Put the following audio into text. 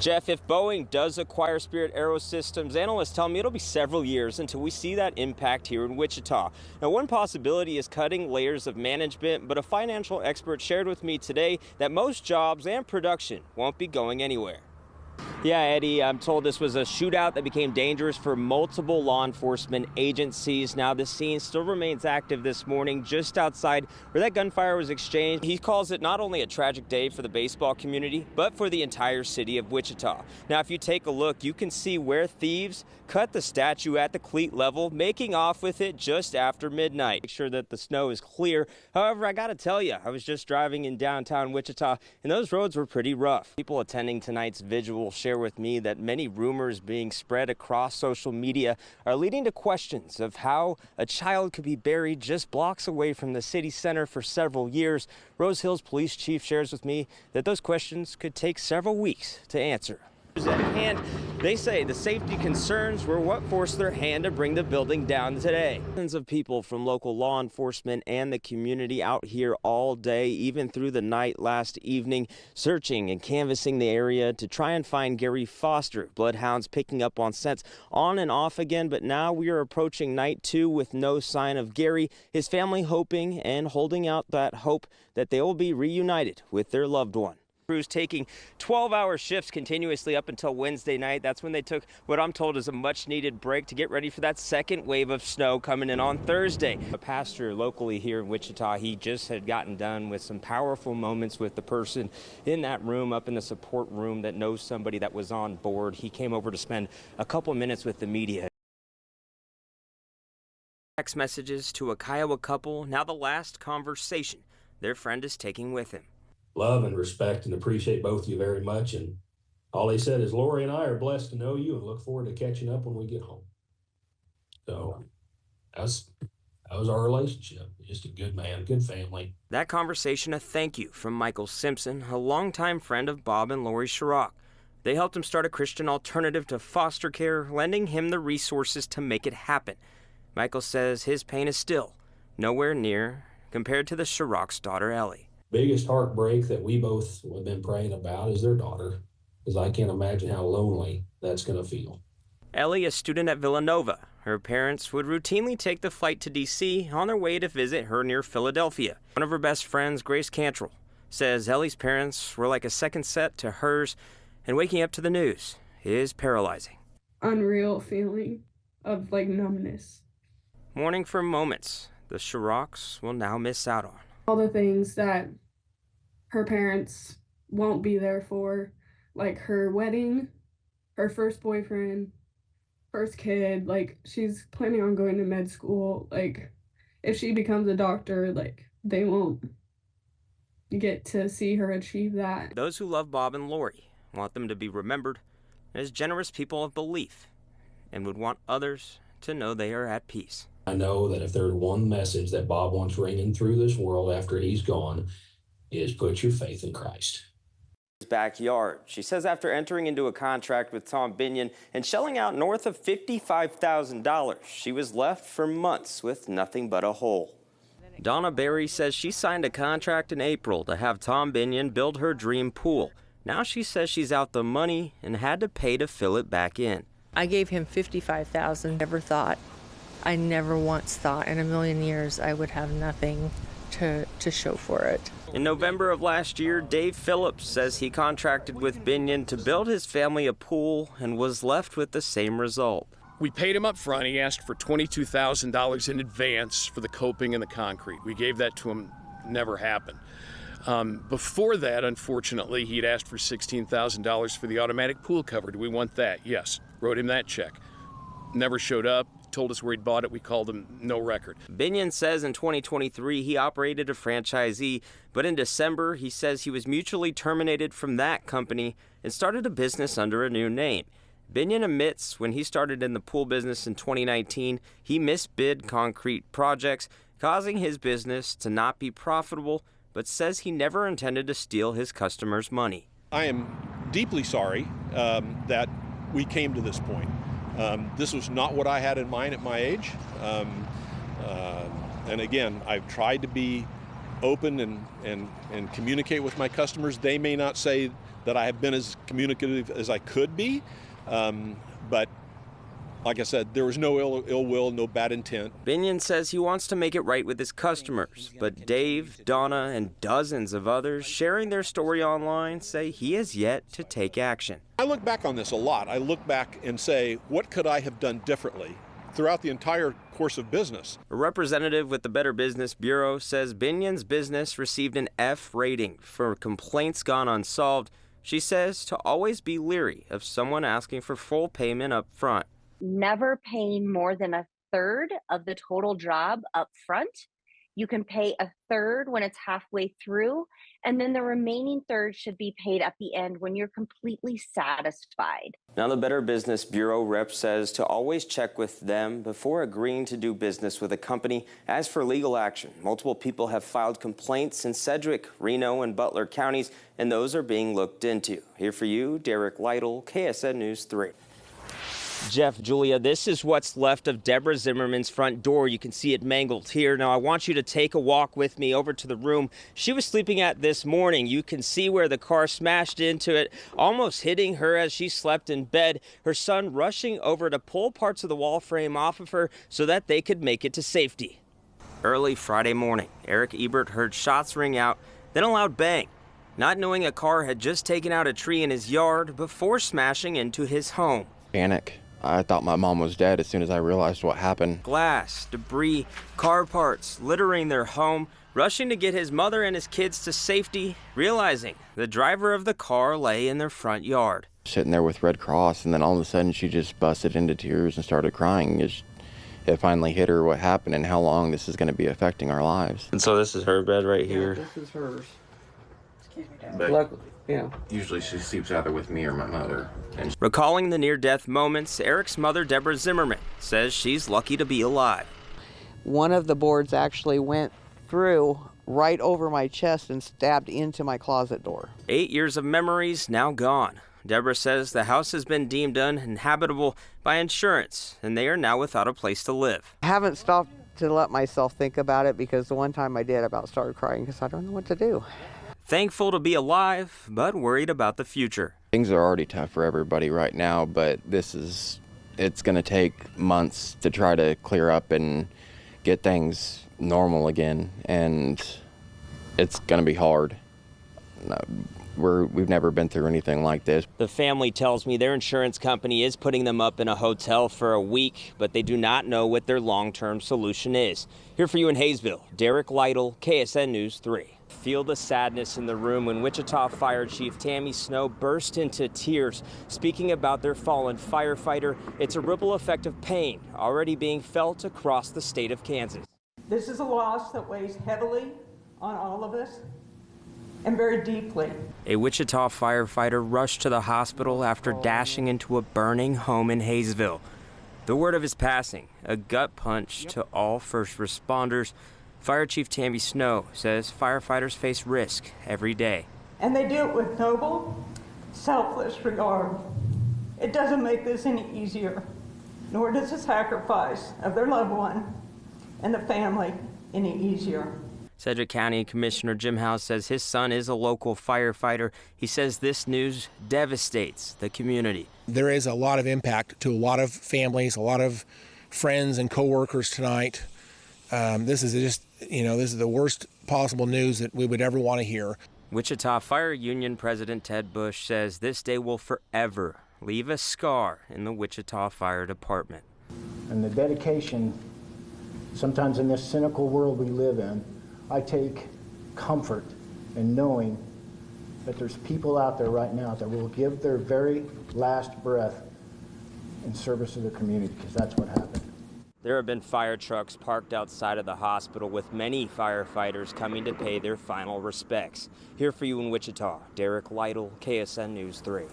Jeff, if Boeing does acquire Spirit Aerosystems, analysts tell me it'll be several years until we see that impact here in Wichita. Now, one possibility is cutting layers of management, but a financial expert shared with me today that most jobs and production won't be going anywhere. Yeah, Eddie, I'm told this was a shootout that became dangerous for multiple law enforcement agencies. Now, the scene still remains active this morning just outside where that gunfire was exchanged. He calls it not only a tragic day for the baseball community, but for the entire city of Wichita. Now, if you take a look, you can see where thieves cut the statue at the cleat level, making off with it just after midnight. Make sure that the snow is clear. However, I gotta tell you, I was just driving in downtown Wichita, and those roads were pretty rough. People attending tonight's vigil share with me that many rumors being spread across social media are leading to questions of how a child could be buried just blocks away from the city center for several years. Rose Hills Police Chief shares with me that those questions could take several weeks to answer. At hand, they say the safety concerns were what forced their hand to bring the building down today. Dozens of people from local law enforcement and the community out here all day, even through the night last evening, searching and canvassing the area to try and find Gary Foster. Bloodhounds picking up on scents on and off again, but now we are approaching night 2 with no sign of Gary. His family hoping and holding out that hope that they will be reunited with their loved one. Crews taking 12-hour shifts continuously up until Wednesday night. That's when they took what I'm told is a much-needed break to get ready for that second wave of snow coming in on Thursday. A pastor locally here in Wichita, he just had gotten done with some powerful moments with the person in that room, up in the support room, that knows somebody that was on board. He came over to spend a couple minutes with the media. Text messages to a Kiowa couple, now the last conversation their friend is taking with him. Love and respect and appreciate both of you very much. And all he said is, Lori and I are blessed to know you and look forward to catching up when we get home. So that was our relationship. Just a good man, good family. That conversation, a thank you from Michael Simpson, a longtime friend of Bob and Lori Chirac. They helped him start a Christian alternative to foster care, lending him the resources to make it happen. Michael says his pain is still nowhere near compared to the Chirac's daughter, Ellie. Biggest heartbreak that we both have been praying about is their daughter, because I can't imagine how lonely that's going to feel. Ellie, a student at Villanova. Her parents would routinely take the flight to D.C. on their way to visit her near Philadelphia. One of her best friends, Grace Cantrell, says Ellie's parents were like a second set to hers, and waking up to the news is paralyzing. Unreal feeling of numbness. Mourning for moments the Chiracs will now miss out on. All the things that her parents won't be there for, like her wedding, her first boyfriend, first kid, she's planning on going to med school. If she becomes a doctor, they won't get to see her achieve that. Those who love Bob and Lori want them to be remembered as generous people of belief and would want others to know they are at peace. I know that if there's one message that Bob wants ringing through this world after he's gone, is put your faith in Christ. Backyard. She says after entering into a contract with Tom Binion and shelling out north of $55,000, she was left for months with nothing but a hole. Donna Berry says she signed a contract in April to have Tom Binion build her dream pool. Now she says she's out the money and had to pay to fill it back in. I gave him $55,000. I never once thought in a million years I would have nothing to show for it. In November of last year, Dave Phillips says he contracted with Binion to build his family a pool and was left with the same result. We paid him up front. He asked for $22,000 in advance for the coping and the concrete. We gave that to him. Never happened. Before that, unfortunately, he'd asked for $16,000 for the automatic pool cover. Do we want that? Yes. Wrote him that check. Never showed up. Told us where he'd bought it. We called him, no record. Binion says in 2023 he operated a franchisee, but in December he says he was mutually terminated from that company and started a business under a new name. Binion admits when he started in the pool business in 2019, he misbid concrete projects, causing his business to not be profitable, but says he never intended to steal his customers' money. I am deeply sorry that we came to this point. This was not what I had in mind at my age. And again, I've tried to be open and communicate with my customers. They may not say that I have been as communicative as I could be, but like I said, there was no ill will, no bad intent. Binion says he wants to make it right with his customers, but Dave, Donna, and dozens of others sharing their story online say he has yet to take action. I look back on this a lot. I look back and say, what could I have done differently throughout the entire course of business? A representative with the Better Business Bureau says Binion's business received an F rating for complaints gone unsolved. She says to always be leery of someone asking for full payment up front. Never paying more than a third of the total job up front. You can pay a third when it's halfway through, and then the remaining third should be paid at the end when you're completely satisfied. Now, the Better Business Bureau rep says to always check with them before agreeing to do business with a company. As for legal action, multiple people have filed complaints in Sedgwick, Reno, and Butler counties, and those are being looked into. Here for you, Derek Lytle, KSN News 3. Jeff, Julia, this is what's left of Deborah Zimmerman's front door. You can see it mangled here. Now, I want you to take a walk with me over to the room she was sleeping at this morning. You can see where the car smashed into it, almost hitting her as she slept in bed. Her son rushing over to pull parts of the wall frame off of her so that they could make it to safety. Early Friday morning, Eric Ebert heard shots ring out, then a loud bang, not knowing a car had just taken out a tree in his yard before smashing into his home. Panic. I thought my mom was dead as soon as I realized what happened. Glass, debris, car parts littering their home, rushing to get his mother and his kids to safety, realizing the driver of the car lay in their front yard. Sitting there with Red Cross, and then all of a sudden she just busted into tears and started crying. It finally hit her what happened and how long this is going to be affecting our lives. And so this is her bed right here. This is hers. Excuse me, Dad. But Luckily, yeah. usually she sleeps either with me or my mother. And Recalling the near-death moments, Eric's mother, Deborah Zimmerman, says she's lucky to be alive. One of the boards actually went through right over my chest and stabbed into my closet door. 8 years of memories now gone. Deborah says the house has been deemed uninhabitable by insurance, and they are now without a place to live. I haven't stopped to let myself think about it because the one time I did, I about started crying because I don't know what to do. Thankful to be alive, but worried about the future. things are already tough for everybody right now, but it's going to take months to try to clear up and get things normal again, and it's going to be hard. We've never been through anything like this. The family tells me their insurance company is putting them up in a hotel for a week, but they do not know what their long-term solution is. Here for you in Hayesville, Derek Lytle, KSN News 3. Feel the sadness in the room when Wichita Fire Chief Tammy Snow burst into tears, speaking about their fallen firefighter. It's a ripple effect of pain already being felt across the state of Kansas. This is a loss that weighs heavily on all of us and very deeply. A Wichita firefighter rushed to the hospital after dashing into a burning home in Hayesville. The word of his passing, a gut punch to all first responders. Fire Chief Tammy Snow says firefighters face risk every day. And they do it with noble, selfless regard. It doesn't make this any easier, nor does the sacrifice of their loved one and the family any easier. Sedgwick County Commissioner Jim House says his son is a local firefighter. He says this news devastates the community. There is a lot of impact to a lot of families, a lot of friends and coworkers tonight. This is the worst possible news that we would ever want to hear. Wichita Fire Union President Ted Bush says this day will forever leave a scar in the Wichita Fire Department. And the dedication, sometimes in this cynical world we live in, I take comfort in knowing that there's people out there right now that will give their very last breath in service of the community, because that's what happened. There have been fire trucks parked outside of the hospital with many firefighters coming to pay their final respects. Here for you in Wichita, Derek Lytle, KSN News 3.